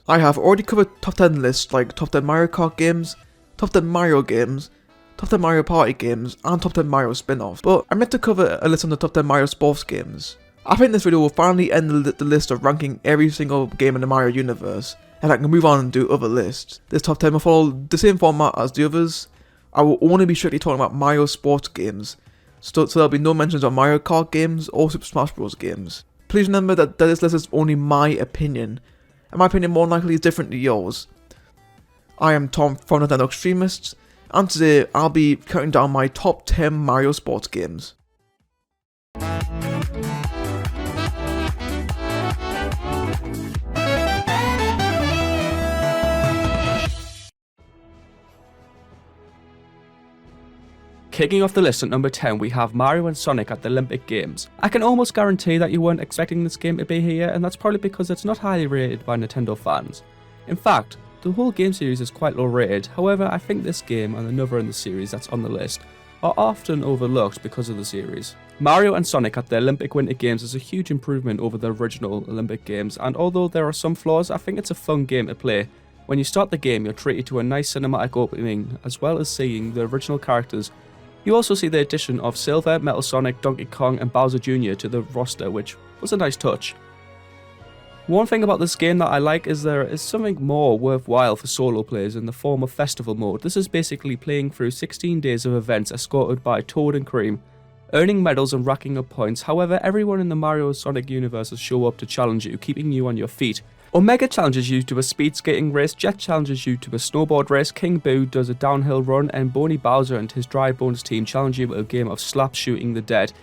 games. I have already covered top 10 lists like top 10 Mario Kart games, top 10 Mario games, top 10 Mario Party games, and top 10 Mario spin-offs, but I meant to cover a list on the top 10 Mario sports games. I think this video will finally end the list of ranking every single game in the Mario universe, and I can move on and do other lists. This top 10 will follow the same format as the others. I will only be strictly talking about Mario sports games, so there'll be no mentions of Mario Kart games or Super Smash Bros. Games. Please remember that this list is only my opinion, and my opinion more likely is different to yours. I am Tom from Nintendo Extremists, and today I'll be counting down my top 10 Mario sports games. Kicking off the list at number 10, we have Mario and Sonic at the Olympic Games. I can almost guarantee that you weren't expecting this game to be here, and that's probably because it's not highly rated by Nintendo fans. In fact, the whole game series is quite low rated. However, I think this game and another in the series that's on the list are often overlooked because of the series. Mario and Sonic at the Olympic Winter Games is a huge improvement over the original Olympic Games, and although there are some flaws, I think it's a fun game to play. When you start the game, you're treated to a nice cinematic opening, as well as seeing the original characters. You also see the addition of Silver, Metal Sonic, Donkey Kong and Bowser Jr. to the roster, which was a nice touch. One thing about this game that I like is there is something more worthwhile for solo players in the form of festival mode. This is basically playing through 16 days of events escorted by Toad and Cream, earning medals and racking up points. However, everyone in the Mario Sonic universes show up to challenge you, keeping you on your feet. Omega challenges you to a speed skating race, Jet challenges you to a snowboard race, King Boo does a downhill run, and Boney Bowser and his Dry Bones team challenge you to a game of slap shooting the dead.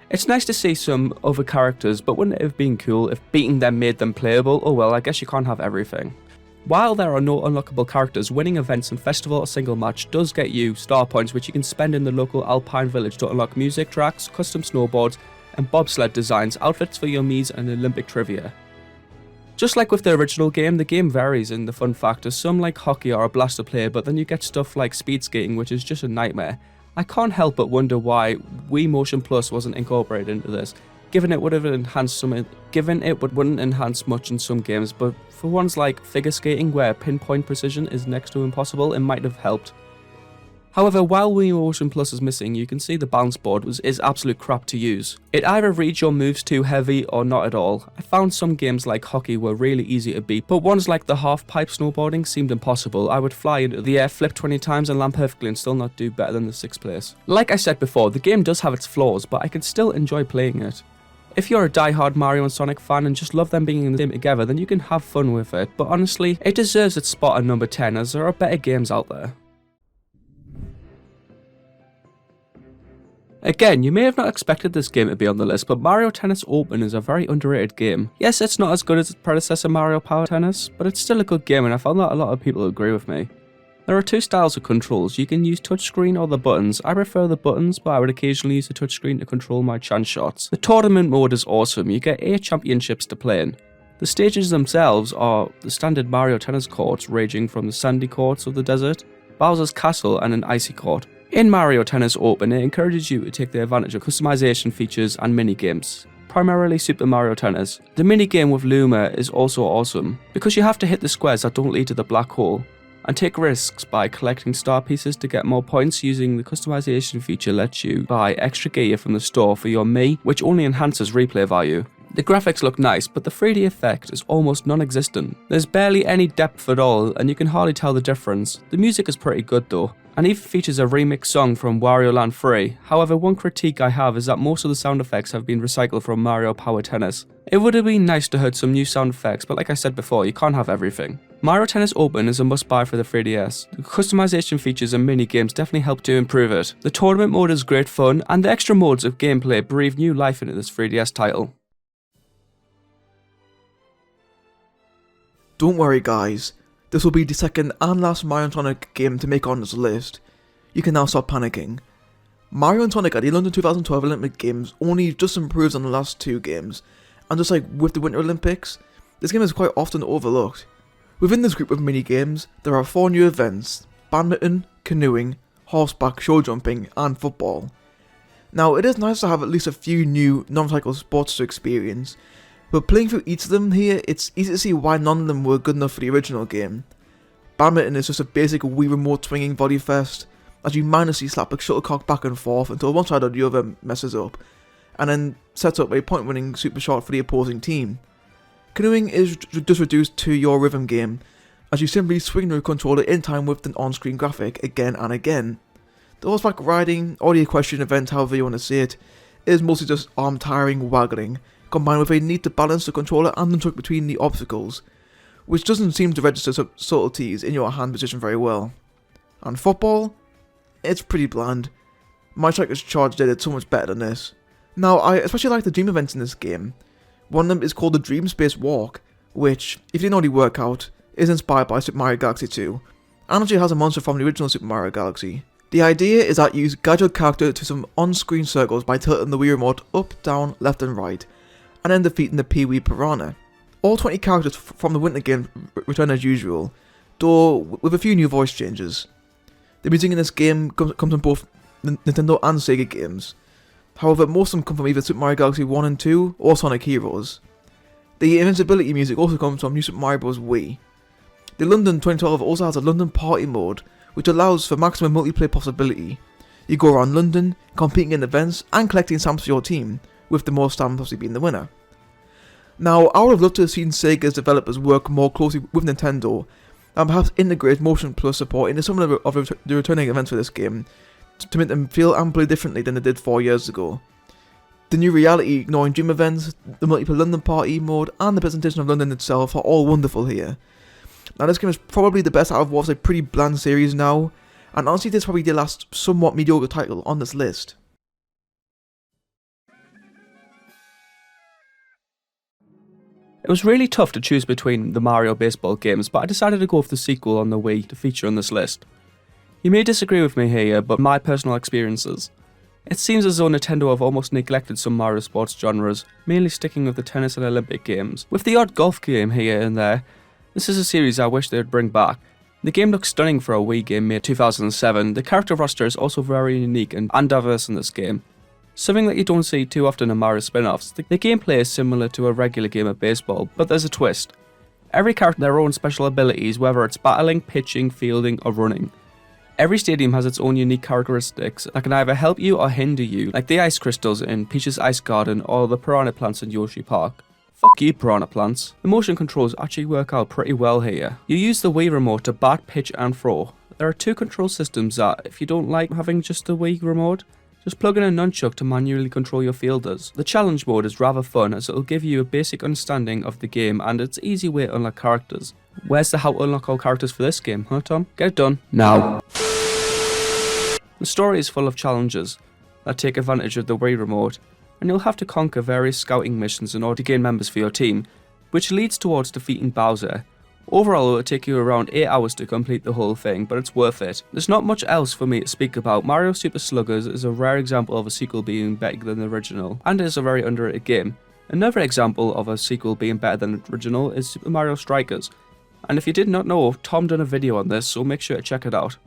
It's nice to see some other characters, but wouldn't it have been cool if beating them made them playable? Oh well, I guess you can't have everything. While there are no unlockable characters, winning events and festival or single match does get you star points, which you can spend in the local Alpine village to unlock music tracks, custom snowboards, and bobsled designs, outfits for your Miis, and Olympic trivia. Just like with the original game, the game varies in the fun factors. Some like hockey are a blast to play, but then you get stuff like speed skating, which is just a nightmare. I can't help but wonder why Wii Motion Plus wasn't incorporated into this, given it wouldn't enhance much in some games, but for ones like figure skating where pinpoint precision is next to impossible, it might have helped. However, while Wii Motion Plus is missing, you can see the balance board is absolute crap to use. It either reads your moves too heavy or not at all. I found some games like hockey were really easy to beat, but ones like the half-pipe snowboarding seemed impossible. I would fly into the air, flip 20 times and land perfectly and still not do better than the 6th place. Like I said before, the game does have its flaws, but I can still enjoy playing it. If you're a die-hard Mario and Sonic fan and just love them being in the game together, then you can have fun with it, but honestly, it deserves its spot at number 10 as there are better games out there. Again, you may have not expected this game to be on the list, but Mario Tennis Open is a very underrated game. Yes, it's not as good as its predecessor Mario Power Tennis, but it's still a good game and I found that a lot of people agree with me. There are two styles of controls. You can use touchscreen or the buttons. I prefer the buttons, but I would occasionally use the touchscreen to control my chance shots. The tournament mode is awesome. You get 8 championships to play in. The stages themselves are the standard Mario Tennis courts, ranging from the sandy courts of the desert, Bowser's Castle and an icy court. In Mario Tennis Open, it encourages you to take the advantage of customization features and mini-games, primarily Super Mario Tennis. The mini-game with Luma is also awesome, because you have to hit the squares that don't lead to the black hole, and take risks by collecting star pieces to get more points. Using the customization feature lets you buy extra gear from the store for your Mii, which only enhances replay value. The graphics look nice, but the 3D effect is almost non-existent. There's barely any depth at all, and you can hardly tell the difference. The music is pretty good though, and even features a remix song from Wario Land 3. However, one critique I have is that most of the sound effects have been recycled from Mario Power Tennis. It would have been nice to hear some new sound effects, but like I said before, you can't have everything. Mario Tennis Open is a must-buy for the 3DS. The customization features and mini-games definitely help to improve it. The tournament mode is great fun, and the extra modes of gameplay breathe new life into this 3DS title. Don't worry guys, this will be the second and last Mario and Sonic game to make on this list. You can now stop panicking. Mario and Sonic at the London 2012 Olympic Games only just improves on the last 2 games, and just like with the Winter Olympics, this game is quite often overlooked. Within this group of mini-games, there are 4 new events: badminton, canoeing, horseback, show jumping, and football. Now, it is nice to have at least a few new non-cycle sports to experience, But playing through each of them here, it's easy to see why none of them were good enough for the original game. Badminton is just a basic Wii remote swinging volley fest, as you mindlessly slap a shuttlecock back and forth until one side or the other messes up, and then sets up a point-winning super shot for the opposing team. Canoeing is just reduced to your rhythm game, as you simply swing the controller in time with an on-screen graphic again and again. The horseback riding, or the equestrian event, however you want to say it, is mostly just arm-tiring waggling, combined with a need to balance the controller and the truck between the obstacles, which doesn't seem to register subtleties in your hand position very well. And football? It's pretty bland. My Strikers Charge did it so much better than this. Now, I especially like the dream events in this game. One of them is called the Dream Space Walk, which, if you didn't already work out, is inspired by Super Mario Galaxy 2, and actually has a monster from the original Super Mario Galaxy. The idea is that you guide your character to some on-screen circles by tilting the Wii Remote up, down, left and right, and then defeating the Pee-wee Piranha. All 20 characters from the Winter game return as usual, though with a few new voice changes. The music in this game comes from both Nintendo and Sega games. However, most of them come from either Super Mario Galaxy 1 and 2 or Sonic Heroes. The invincibility music also comes from New Super Mario Bros. Wii. The London 2012 also has a London Party mode, which allows for maximum multiplayer possibility. You go around London, competing in events and collecting stamps for your team, with the most stamps obviously being the winner. Now, I would have loved to have seen Sega's developers work more closely with Nintendo, and perhaps integrate Motion Plus support into some of the returning events for this game, to make them feel and play differently than they did 4 years ago. The new reality ignoring dream events, the multiplayer London Party mode, and the presentation of London itself are all wonderful here. Now, this game is probably the best out of what's a pretty bland series now, and honestly this is probably the last somewhat mediocre title on this list. It was really tough to choose between the Mario baseball games, but I decided to go for the sequel on the Wii to feature on this list. You may disagree with me here, but my personal experiences. It seems as though Nintendo have almost neglected some Mario sports genres, mainly sticking with the tennis and Olympic games. With the odd golf game here and there, this is a series I wish they'd bring back. The game looks stunning for a Wii game made 2007, the character roster is also very unique and diverse in this game. Something that you don't see too often in Mario spin-offs. The gameplay is similar to a regular game of baseball, but there's a twist. Every character has their own special abilities, whether it's battling, pitching, fielding, or running. Every stadium has its own unique characteristics that can either help you or hinder you, like the ice crystals in Peach's Ice Garden or the piranha plants in Yoshi Park. Fuck you, piranha plants. The motion controls actually work out pretty well here. You use the Wii Remote to bat, pitch, and throw. There are two control systems that, if you don't like having just the Wii Remote, just plug in a nunchuck to manually control your fielders. The challenge mode is rather fun as it will give you a basic understanding of the game and it's an easy way to unlock characters. Where's the how to unlock all characters for this game, huh Tom? Get it done now. The story is full of challenges that take advantage of the Wii Remote, and you'll have to conquer various scouting missions in order to gain members for your team, which leads towards defeating Bowser. Overall, it will take you around 8 hours to complete the whole thing, but it's worth it. There's not much else for me to speak about. Mario Super Sluggers is a rare example of a sequel being better than the original, and is a very underrated game. Another example of a sequel being better than the original is Super Mario Strikers, and if you did not know, Tom done a video on this, so make sure to check it out.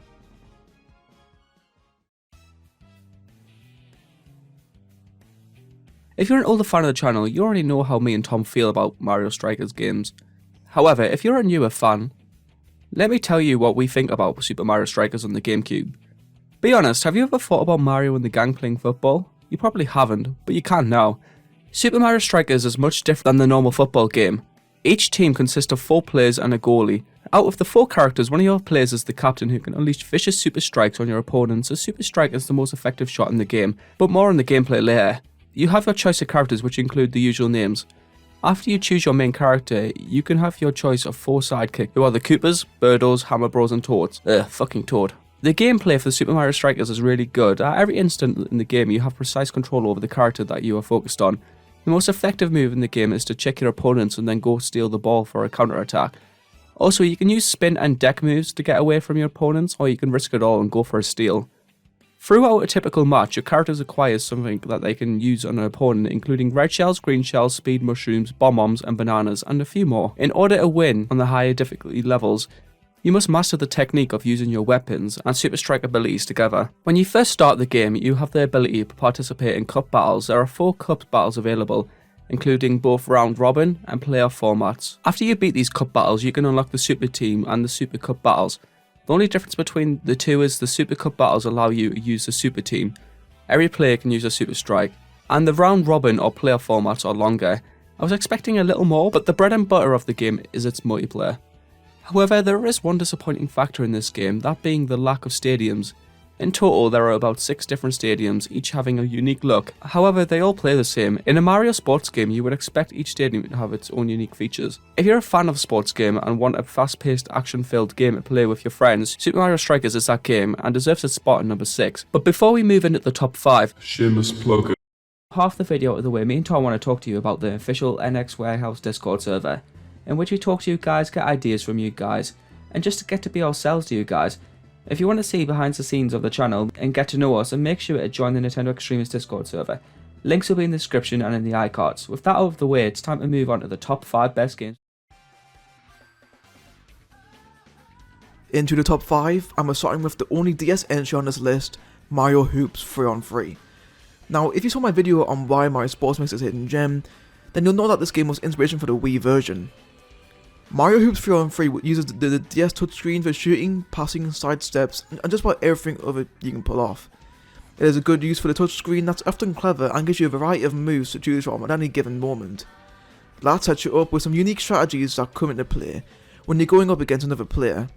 If you're an older fan of the channel, you already know how me and Tom feel about Mario Strikers games. However, if you're a newer fan, let me tell you what we think about Super Mario Strikers on the GameCube. Be honest, have you ever thought about Mario and the gang playing football? You probably haven't, but you can now. Super Mario Strikers is much different than the normal football game. Each team consists of 4 players and a goalie. Out of the 4 characters, one of your players is the captain who can unleash vicious super strikes on your opponents. A super strike is the most effective shot in the game, but more on the gameplay later. You have your choice of characters, which include the usual names. After you choose your main character, you can have your choice of 4 sidekicks, who are the Koopas, Birdos, Hammer Bros and Toads. Fucking Toad. The gameplay for Super Mario Strikers is really good. At every instant in the game, you have precise control over the character that you are focused on. The most effective move in the game is to check your opponents and then go steal the ball for a counter-attack. Also, you can use spin and deck moves to get away from your opponents, or you can risk it all and go for a steal. Throughout a typical match, your characters acquire something that they can use on an opponent, including red shells, green shells, speed mushrooms, bomb-bombs, and bananas, and a few more. In order to win on the higher difficulty levels, you must master the technique of using your weapons and super strike abilities together. When you first start the game, you have the ability to participate in cup battles. There are 4 cup battles available, including both round robin and playoff formats. After you beat these cup battles, you can unlock the Super Team and the Super Cup battles. The only difference between the two is the Super Cup battles allow you to use the Super Team. Every player can use a Super Strike, and the round robin or playoff formats are longer. I was expecting a little more, but the bread and butter of the game is its multiplayer. However, there is one disappointing factor in this game, that being the lack of stadiums. In total, there are about 6 different stadiums, each having a unique look. However, they all play the same. In a Mario sports game, you would expect each stadium to have its own unique features. If you're a fan of a sports game and want a fast-paced, action-filled game to play with your friends, Super Mario Strikers is that game and deserves its spot at number 6. But before we move into the top 5, shameless plug. Half the video out of the way, me and Tom want to talk to you about the official NX Warehouse Discord server, in which we talk to you guys, get ideas from you guys, and just to get to be ourselves to you guys. If you want to see behind the scenes of the channel and get to know us, and make sure to join the Nintendo Extremist Discord server. Links will be in the description and in the iCards. With that out of the way, it's time to move on to the top 5 best games. Into the top 5, and we're starting with the only DS entry on this list, Mario Hoops 3-on-3. Now, if you saw my video on why Mario Sports Mix is a hidden gem, then you'll know that this game was inspiration for the Wii version. Mario Hoops 3-on-3 uses the DS touchscreen for shooting, passing, side steps, and just about everything other you can pull off. It is a good use for the touchscreen that's often clever and gives you a variety of moves to choose from at any given moment. That sets you up with some unique strategies that come into play when you're going up against another player.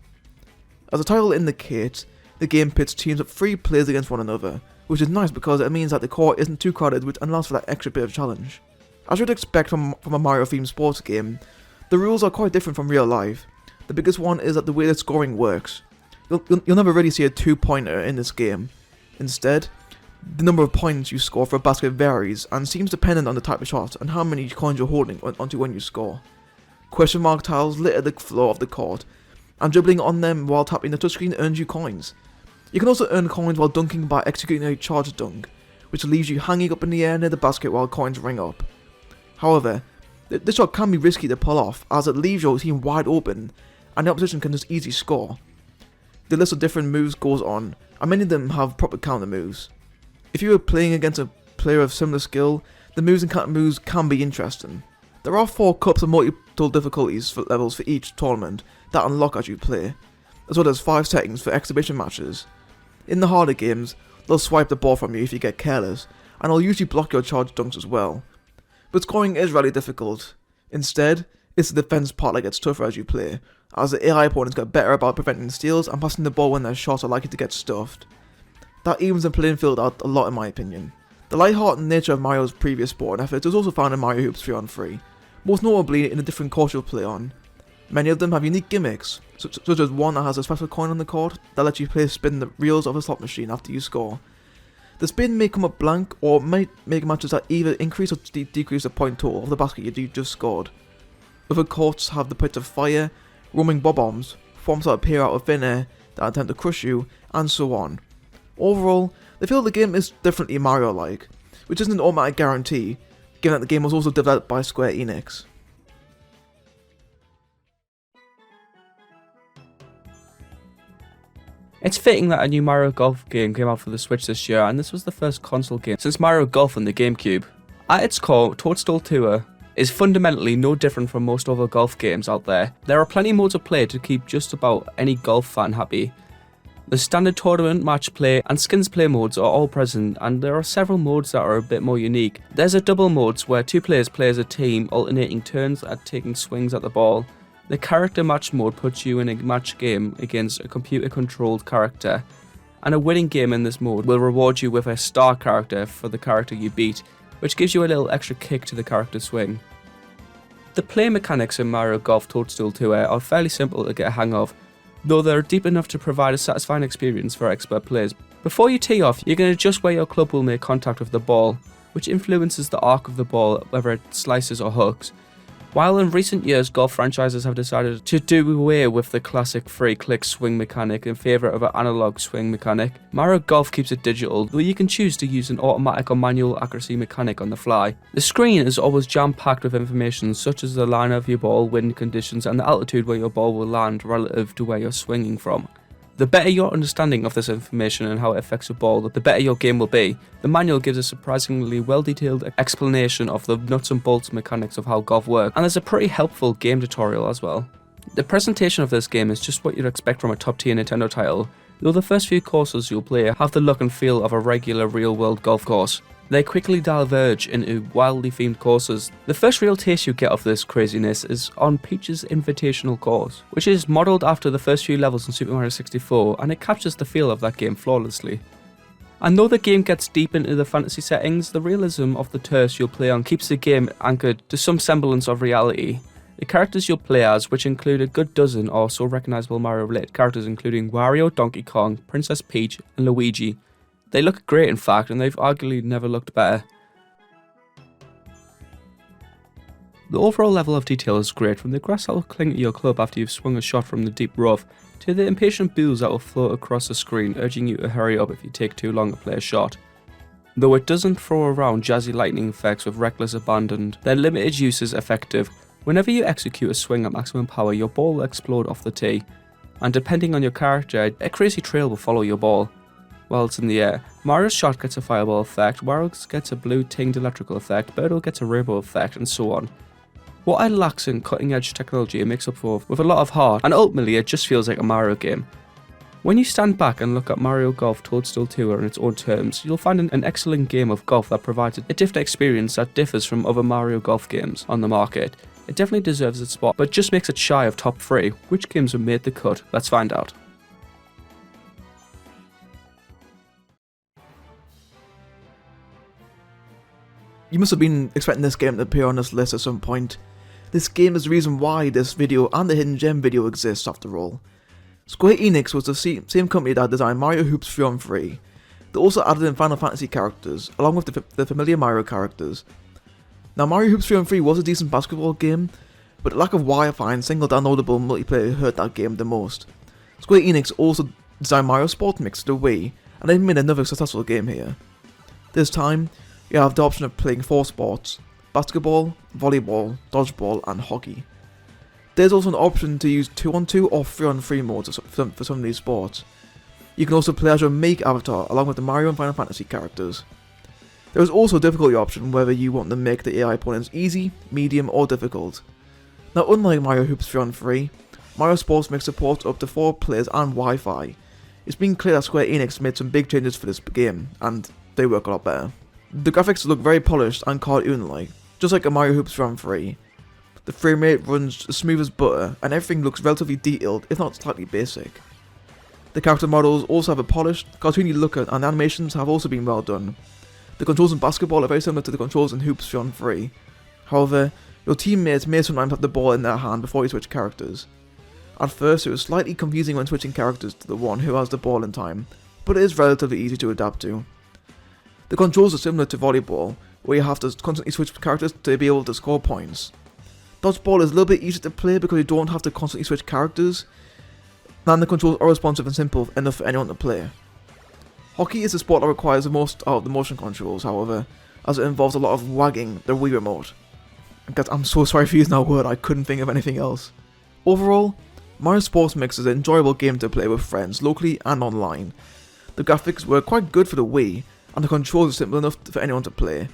As the title indicates, the game pits teams of 3 players against one another, which is nice because it means that the court isn't too crowded, which allows for that extra bit of challenge. As you'd expect from a Mario themed sports game, the rules are quite different from real life. The biggest one is that the way that scoring works. You'll never really see a 2-pointer in this game. Instead, the number of points you score for a basket varies and seems dependent on the type of shot and how many coins you're holding onto when you score. Question mark tiles litter the floor of the court, and dribbling on them while tapping the touchscreen earns you coins. You can also earn coins while dunking by executing a charge dunk, which leaves you hanging up in the air near the basket while coins ring up. However, this shot can be risky to pull off, as it leaves your team wide open, and the opposition can just easily score. The list of different moves goes on, and many of them have proper counter moves. If you are playing against a player of similar skill, the moves and counter moves can be interesting. There are 4 cups of multiple difficulties levels for each tournament that unlock as you play, as well as 5 settings for exhibition matches. In the harder games, they'll swipe the ball from you if you get careless, and they'll usually block your charge dunks as well. But scoring is really difficult. Instead, it's the defense part that gets tougher as you play, as the AI opponents get better about preventing steals and passing the ball when their shots are likely to get stuffed. That evens the playing field out a lot in my opinion. The light-hearted nature of Mario's previous sport and efforts is also found in Mario Hoops 3-on-3, most notably in the different courts you'll play on. Many of them have unique gimmicks, such as one that has a special coin on the court that lets you spin the reels of a slot machine after you score. The spin may come up blank, or might make matches that either increase or decrease the point total of the basket you just scored. Other courts have the pits of fire, roaming bob-bombs, forms that appear out of thin air that attempt to crush you, and so on. Overall, the feel of the game is definitely Mario-like, which isn't an automatic guarantee, given that the game was also developed by Square Enix. It's fitting that a new Mario Golf game came out for the Switch this year, and this was the first console game since Mario Golf on the GameCube. At its core, Toadstool Tour is fundamentally no different from most other golf games out there. There are plenty modes of play to keep just about any golf fan happy. The standard tournament, match play, and skins play modes are all present, and there are several modes that are a bit more unique. There's a double modes where 2 players play as a team, alternating turns at taking swings at the ball. The character match mode puts you in a match game against a computer controlled character, and a winning game in this mode will reward you with a star character for the character you beat, which gives you a little extra kick to the character swing. The play mechanics in Mario Golf Toadstool Tour are fairly simple to get a hang of, though they're deep enough to provide a satisfying experience for expert players. Before you tee off, you can adjust where your club will make contact with the ball, which influences the arc of the ball, whether it slices or hooks. While in recent years golf franchises have decided to do away with the classic free-click swing mechanic in favour of an analog swing mechanic, Mario Golf keeps it digital, though you can choose to use an automatic or manual accuracy mechanic on the fly. The screen is always jam-packed with information such as the line of your ball, wind conditions, and the altitude where your ball will land relative to where you're swinging from. The better your understanding of this information and how it affects your ball, the better your game will be. The manual gives a surprisingly well-detailed explanation of the nuts and bolts mechanics of how golf works, and there's a pretty helpful game tutorial as well. The presentation of this game is just what you'd expect from a top-tier Nintendo title, though the first few courses you'll play have the look and feel of a regular real-world golf course. They quickly diverge into wildly themed courses. The first real taste you get of this craziness is on Peach's Invitational course, which is modelled after the first few levels in Super Mario 64, and it captures the feel of that game flawlessly. And though the game gets deep into the fantasy settings, the realism of the turfs you'll play on keeps the game anchored to some semblance of reality. The characters you'll play as, which include a good dozen or so recognisable Mario-related characters including Wario, Donkey Kong, Princess Peach and Luigi. They look great in fact, and they've arguably never looked better. The overall level of detail is great, from the grass that will cling to your club after you've swung a shot from the deep rough, to the impatient bulls that will float across the screen urging you to hurry up if you take too long to play a shot. Though it doesn't throw around jazzy lightning effects with reckless abandon, their limited use is effective. Whenever you execute a swing at maximum power, your ball will explode off the tee, and depending on your character, a crazy trail will follow your ball. While it's in the air, Mario's shot gets a fireball effect, Wario's gets a blue tinged electrical effect, Birdo gets a rainbow effect, and so on. What it lacks in cutting edge technology it makes up for with a lot of heart, and ultimately it just feels like a Mario game. When you stand back and look at Mario Golf Toadstool Tour on its own terms, you'll find an excellent game of golf that provides a different experience that differs from other Mario Golf games on the market. It definitely deserves its spot, but just makes it shy of top 3. Which games have made the cut? Let's find out. You must have been expecting this game to appear on this list at some point. This game is the reason why this video and the Hidden Gem video exists after all. Square Enix was the same company that designed Mario Hoops 3 on 3. They also added in Final Fantasy characters, along with the familiar Mario characters. Now Mario Hoops 3 on 3 was a decent basketball game, but the lack of Wi-Fi and single downloadable multiplayer hurt that game the most. Square Enix also designed Mario Sports Mix to the Wii, and they made another successful game here. This time, you have the option of playing 4 sports: basketball, volleyball, dodgeball and hockey. There's also an option to use 2-on-2 or 3-on-3 modes for some of these sports. You can also play as your Make avatar along with the Mario and Final Fantasy characters. There is also a difficulty option whether you want to make the AI opponents easy, medium or difficult. Now unlike Mario Hoops 3 on 3, Mario Sports Mix supports up to 4 players and Wi-Fi. It's been clear that Square Enix made some big changes for this game, and they work a lot better. The graphics look very polished and cartoon-like, just like a Mario Hoops 3 on 3. The frame rate runs as smooth as butter, and everything looks relatively detailed, if not slightly basic. The character models also have a polished, cartoony look, and animations have also been well done. The controls in basketball are very similar to the controls in Hoops 3 on 3. However, your teammates may sometimes have the ball in their hand before you switch characters. At first, it was slightly confusing when switching characters to the one who has the ball in time, but it is relatively easy to adapt to. The controls are similar to volleyball, where you have to constantly switch characters to be able to score points. Dodgeball is a little bit easier to play because you don't have to constantly switch characters, and the controls are responsive and simple enough for anyone to play. Hockey is a sport that requires the most out of the motion controls, however, as it involves a lot of wagging the Wii remote. God, I'm so sorry for using that word, I couldn't think of anything else. Overall, Mario Sports Mix is an enjoyable game to play with friends, locally and online. The graphics were quite good for the Wii, and the controls are simple enough for anyone to play.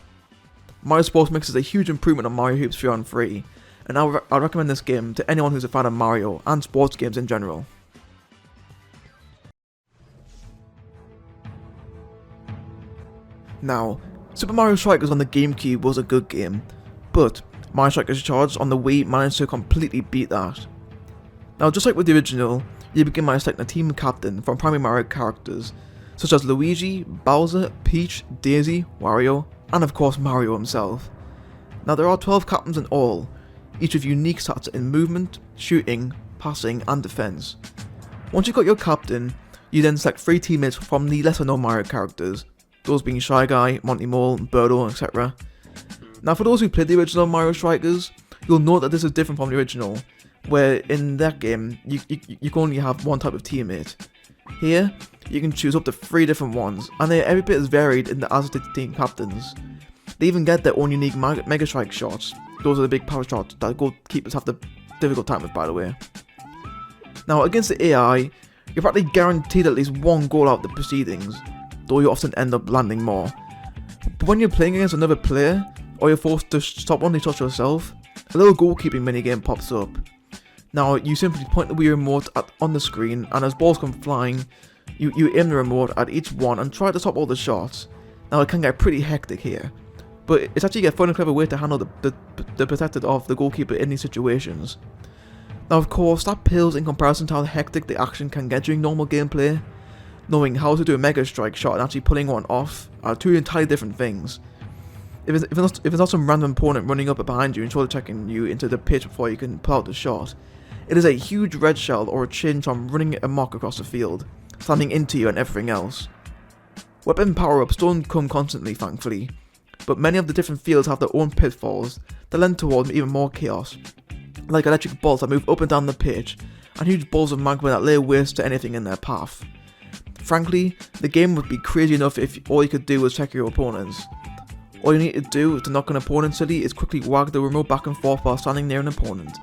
Mario Sports Mix is a huge improvement on Mario Hoops 3 on 3, and I recommend this game to anyone who's a fan of Mario and sports games in general. Now, Super Mario Strikers on the GameCube was a good game, but Mario Strikers Charged on the Wii managed to completely beat that. Now, just like with the original, you begin by selecting a team captain from primary Mario characters, such as Luigi, Bowser, Peach, Daisy, Wario, and of course Mario himself. Now there are 12 captains in all, each with unique stats in movement, shooting, passing and defense. Once you've got your captain, you then select 3 teammates from the lesser known Mario characters, those being Shy Guy, Monty Mole, Birdo, etc. Now for those who played the original Mario Strikers, you'll note that this is different from the original, where in that game you can only have one type of teammate. Here, you can choose up to 3 different ones, and they're every bit as varied as the team captains. They even get their own unique Mega Strike shots. Those are the big power shots that goalkeepers have the difficult time with, by the way. Now against the AI, You're practically guaranteed at least one goal out of the proceedings, though you often end up landing more. But when you're playing against another player, or you're forced to stop only shots yourself, a little goalkeeping minigame pops up. Now, you simply point the Wii remote on the screen, and as balls come flying, you aim the remote at each one and try to stop all the shots. Now, it can get pretty hectic here, but it's actually a fun and clever way to handle the protected of the goalkeeper in these situations. Now, of course, that pales in comparison to how hectic the action can get during normal gameplay. Knowing how to do a Mega Strike shot and actually pulling one off are two entirely different things. If it's not some random opponent running up behind you and shoulder checking you into the pitch before you can pull out the shot, it is a huge red shell or a chin from running amok across the field, slamming into you and everything else. Weapon power-ups don't come constantly, thankfully, but many of the different fields have their own pitfalls that lend towards even more chaos, like electric bolts that move up and down the pitch, and huge balls of magma that lay waste to anything in their path. Frankly, the game would be crazy enough if all you could do was check your opponents. All you need to do to knock an opponent silly is quickly wag the remote back and forth while standing near an opponent.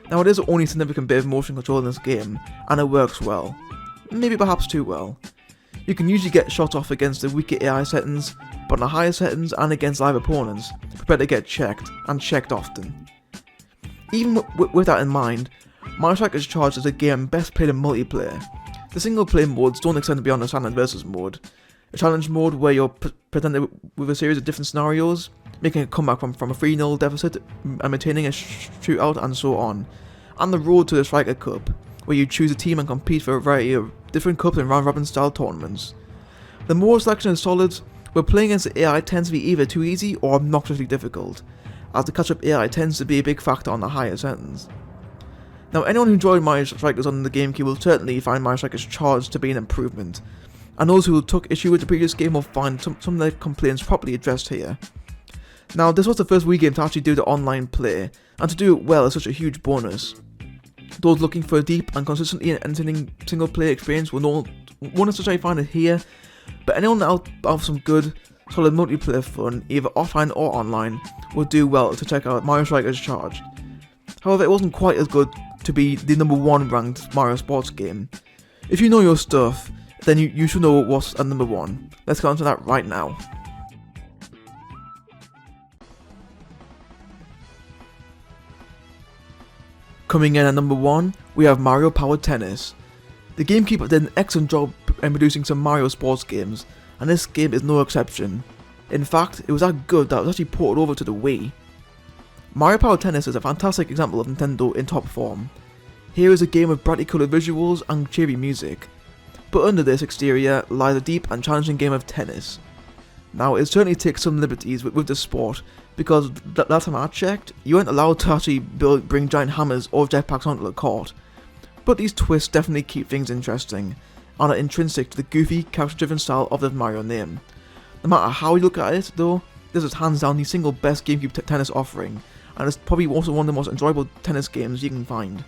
Now, it is the only significant bit of motion control in this game, and it works well. Maybe perhaps too well. You can usually get shot off against the weaker AI settings, but on the higher settings and against live opponents, prepare to get checked, and checked often. Even with that in mind, Mario Strikers Charged is a game best played in multiplayer. The single player modes don't extend beyond the standard versus mode. A challenge mode where you're presented with a series of different scenarios, making a comeback from a 3-0 deficit and maintaining a shootout and so on. And the road to the Striker Cup, where you choose a team and compete for a variety of different cups and round-robin style tournaments. The mode selection is solid, where playing against the AI tends to be either too easy or obnoxiously difficult, as the catch-up AI tends to be a big factor on the higher settings. Now, anyone who enjoyed Mario Strikers on the GameCube will certainly find Mario Strikers Charged to be an improvement, and those who took issue with the previous game will find some of their complaints properly addressed here. Now, this was the first Wii game to actually do the online play, and to do it well is such a huge bonus. Those looking for a deep and consistently entertaining single player experience won't necessarily find it here, but anyone out of some good, solid multiplayer fun, either offline or online, will do well to check out Mario Strikers Charged. However, it wasn't quite as good to be the #1 ranked Mario sports game. If you know your stuff, then you should know what's at #1. Let's get on to that right now. Coming in at #1, we have Mario Power Tennis. The GameCube did an excellent job in producing some Mario sports games, and this game is no exception. In fact, it was that good that it was actually ported over to the Wii. Mario Power Tennis is a fantastic example of Nintendo in top form. Here is a game with brightly coloured visuals and cheery music, but under this exterior lies a deep and challenging game of tennis. Now, it certainly takes some liberties with the sport, because last time I checked, you weren't allowed to actually bring giant hammers or jetpacks onto the court. But these twists definitely keep things interesting, and are intrinsic to the goofy, character-driven style of the Mario name. No matter how you look at it, though, this is hands down the single best GameCube tennis offering, and it's probably also one of the most enjoyable tennis games you can find.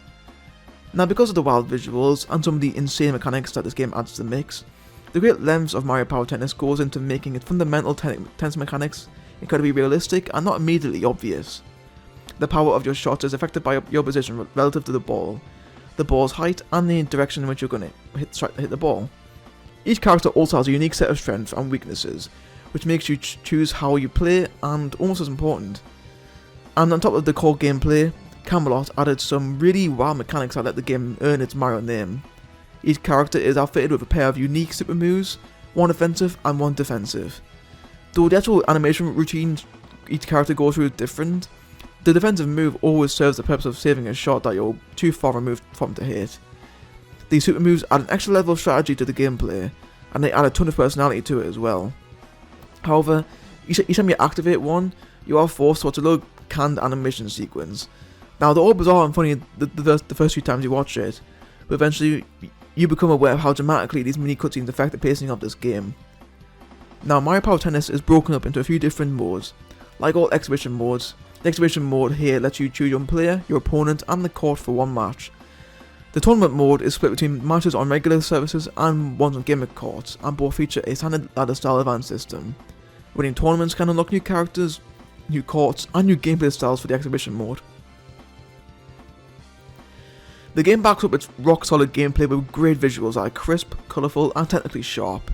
Now, because of the wild visuals and some of the insane mechanics that this game adds to the mix, the great lengths of Mario Power Tennis goes into making its fundamental tennis mechanics incredibly realistic and not immediately obvious. The power of your shot is affected by your position relative to the ball's height, and the direction in which you're going to hit the ball. Each character also has a unique set of strengths and weaknesses, which makes you choose how you play, and almost as important. And on top of the core gameplay, Camelot added some really wild mechanics that let the game earn its Mario name. Each character is outfitted with a pair of unique super moves, one offensive and one defensive. Though the actual animation routines each character goes through is different, the defensive move always serves the purpose of saving a shot that you're too far removed from to hit. These super moves add an extra level of strategy to the gameplay, and they add a ton of personality to it as well. However, each time you activate one, you are forced to watch a little canned animation sequence. Now, they're all bizarre and funny the first few times you watch it, but eventually you become aware of how dramatically these mini cutscenes affect the pacing of this game. Now, Mario Power Tennis is broken up into a few different modes. Like all exhibition modes, the exhibition mode here lets you choose your own player, your opponent, and the court for one match. The tournament mode is split between matches on regular services and ones on gimmick courts, and both feature a standard ladder style event system. Winning tournaments can unlock new characters, new courts, and new gameplay styles for the exhibition mode. The game backs up its rock solid gameplay with great visuals that are crisp, colourful and technically sharp.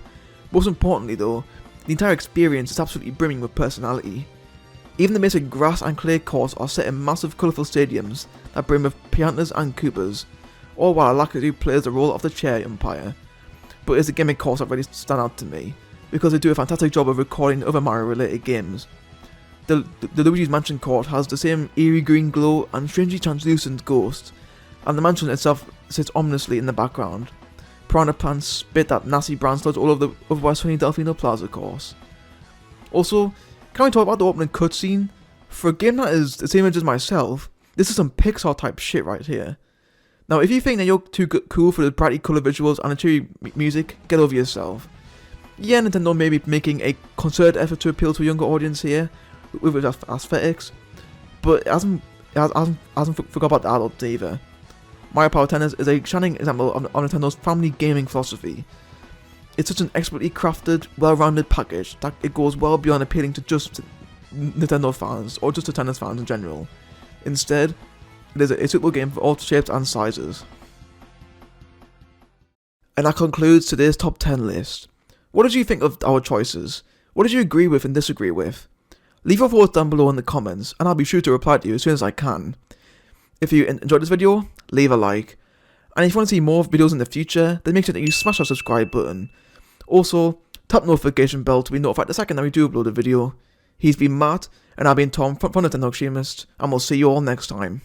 Most importantly though, the entire experience is absolutely brimming with personality. Even the basic grass and clay courts are set in massive colourful stadiums that brim with Piantas and Koopas, all while Alacrity plays the role of the chair umpire. But it's the gimmick course that really stand out to me, because they do a fantastic job of recording other Mario related games. The Luigi's Mansion court has the same eerie green glow and strangely translucent ghost, and the mansion itself sits ominously in the background. Piranha plants spit that nasty brown sludge all over the otherwise sunny Delfino Plaza course. Also, can we talk about the opening cutscene? For a game that is the same age as myself, this is some Pixar type shit right here. Now if you think that you're too cool for the brightly coloured visuals and the cheery music, get over yourself. Yeah, Nintendo may be making a concerted effort to appeal to a younger audience here with its aesthetics, but it hasn't forgot about the adults either. Mario Power Tennis is a shining example of Nintendo's family gaming philosophy. It's such an expertly crafted, well-rounded package that it goes well beyond appealing to just Nintendo fans or just to tennis fans in general. Instead, it is a suitable game for all shapes and sizes. And that concludes today's top 10 list. What did you think of our choices? What did you agree with and disagree with? Leave your thoughts down below in the comments and I'll be sure to reply to you as soon as I can. If you enjoyed this video, leave a like. And if you want to see more videos in the future, then make sure that you smash that subscribe button. Also, tap the notification bell to be notified the second that we do upload a video. He's been Matt, and I've been Tom from Nintendo Extremist, and we'll see you all next time.